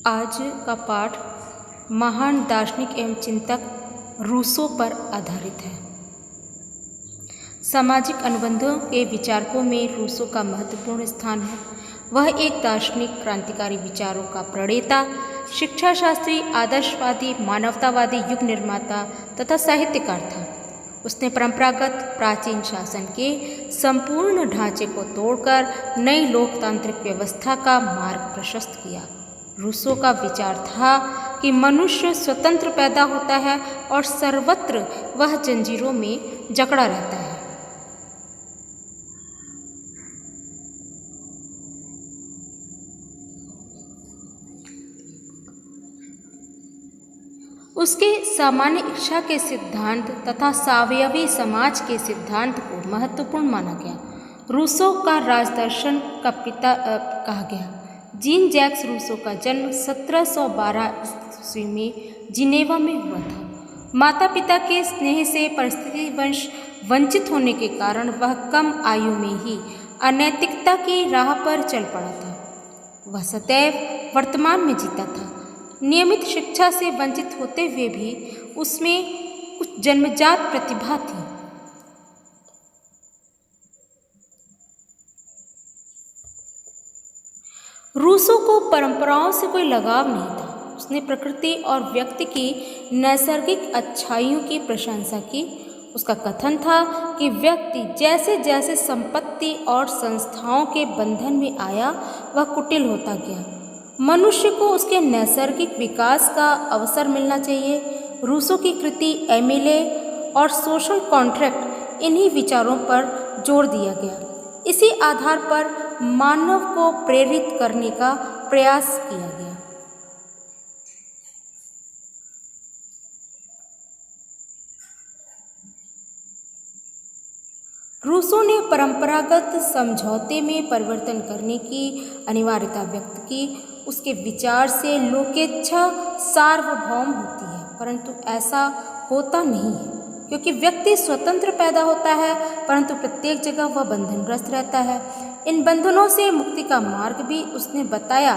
आज का पाठ महान दार्शनिक एवं चिंतक रूसो पर आधारित है। सामाजिक अनुबंधों के विचारकों में रूसो का महत्वपूर्ण स्थान है। वह एक दार्शनिक क्रांतिकारी विचारों का प्रणेता, शिक्षाशास्त्री, आदर्शवादी, मानवतावादी, युग निर्माता तथा साहित्यकार था। उसने परंपरागत प्राचीन शासन के संपूर्ण ढांचे को तोड़कर नई लोकतांत्रिक व्यवस्था का मार्ग प्रशस्त किया। रूसो का विचार था कि मनुष्य स्वतंत्र पैदा होता है और सर्वत्र वह जंजीरों में जकड़ा रहता है। उसके सामान्य इच्छा के सिद्धांत तथा सावयवी समाज के सिद्धांत को महत्वपूर्ण माना गया। रूसो का राजदर्शन का पिता कहा गया। जीन जैक्स रूसो का जन्म 1712 ईस्वी में जिनेवा में हुआ था। माता पिता के स्नेह से परिस्थितिवश वंचित होने के कारण वह कम आयु में ही अनैतिकता की राह पर चल पड़ा था। वह सदैव वर्तमान में जीता था। नियमित शिक्षा से वंचित होते हुए भी उसमें कुछ जन्मजात प्रतिभा थी। रूसो को परंपराओं से कोई लगाव नहीं था। उसने प्रकृति और व्यक्ति की नैसर्गिक अच्छाइयों की प्रशंसा की। उसका कथन था कि व्यक्ति जैसे जैसे संपत्ति और संस्थाओं के बंधन में आया वह कुटिल होता गया। मनुष्य को उसके नैसर्गिक विकास का अवसर मिलना चाहिए। रूसो की कृति एमिले और सोशल कॉन्ट्रैक्ट इन्हीं विचारों पर जोर दिया गया। इसी आधार पर मानव को प्रेरित करने का प्रयास किया गया। रूसो ने परंपरागत समझौते में परिवर्तन करने की अनिवार्यता व्यक्त की। उसके विचार से लोकेच्छा सार्वभौम होती है, परंतु ऐसा होता नहीं है, क्योंकि व्यक्ति स्वतंत्र पैदा होता है परंतु प्रत्येक जगह वह बंधनग्रस्त रहता है। इन बंधनों से मुक्ति का मार्ग भी उसने बताया।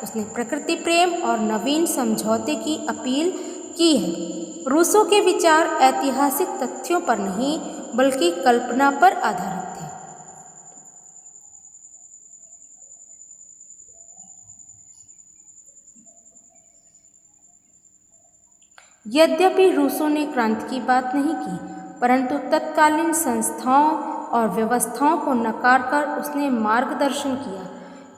उसने प्रकृति प्रेम और नवीन समझौते की अपील की है। रूसो के विचार ऐतिहासिक तथ्यों पर नहीं बल्कि कल्पना पर आधारित थे। यद्यपि रूसो ने क्रांति की बात नहीं की, परंतु तत्कालीन संस्थाओं और व्यवस्थाओं को नकार कर उसने मार्गदर्शन किया।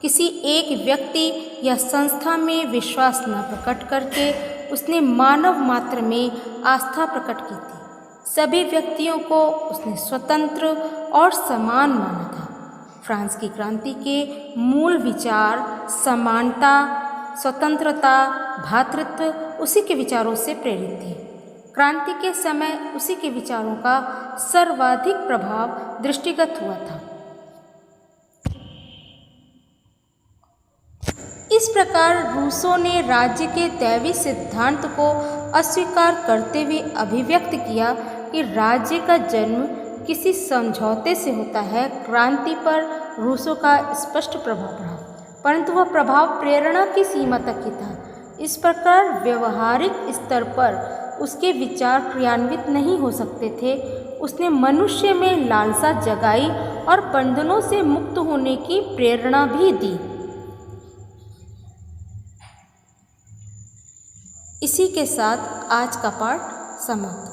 किसी एक व्यक्ति या संस्था में विश्वास न प्रकट करके उसने मानव मात्र में आस्था प्रकट की थी। सभी व्यक्तियों को उसने स्वतंत्र और समान माना था। फ्रांस की क्रांति के मूल विचार समानता, स्वतंत्रता, भ्रातृत्व उसी के विचारों से प्रेरित थे। क्रांति के समय उसी के विचारों का सर्वाधिक प्रभाव दृष्टिगत हुआ था। इस प्रकार रूसो ने राज्य के दैवी सिद्धांत को अस्वीकार करते हुए अभिव्यक्त किया कि राज्य का जन्म किसी समझौते से होता है। क्रांति पर रूसो का स्पष्ट प्रभाव पड़ा, परंतु वह प्रभाव प्रेरणा की सीमा तक ही था। इस प्रकार व्यवहारिक स्तर पर उसके विचार क्रियान्वित नहीं हो सकते थे। उसने मनुष्य में लालसा जगाई और बंधनों से मुक्त होने की प्रेरणा भी दी। इसी के साथ आज का पाठ समाप्त।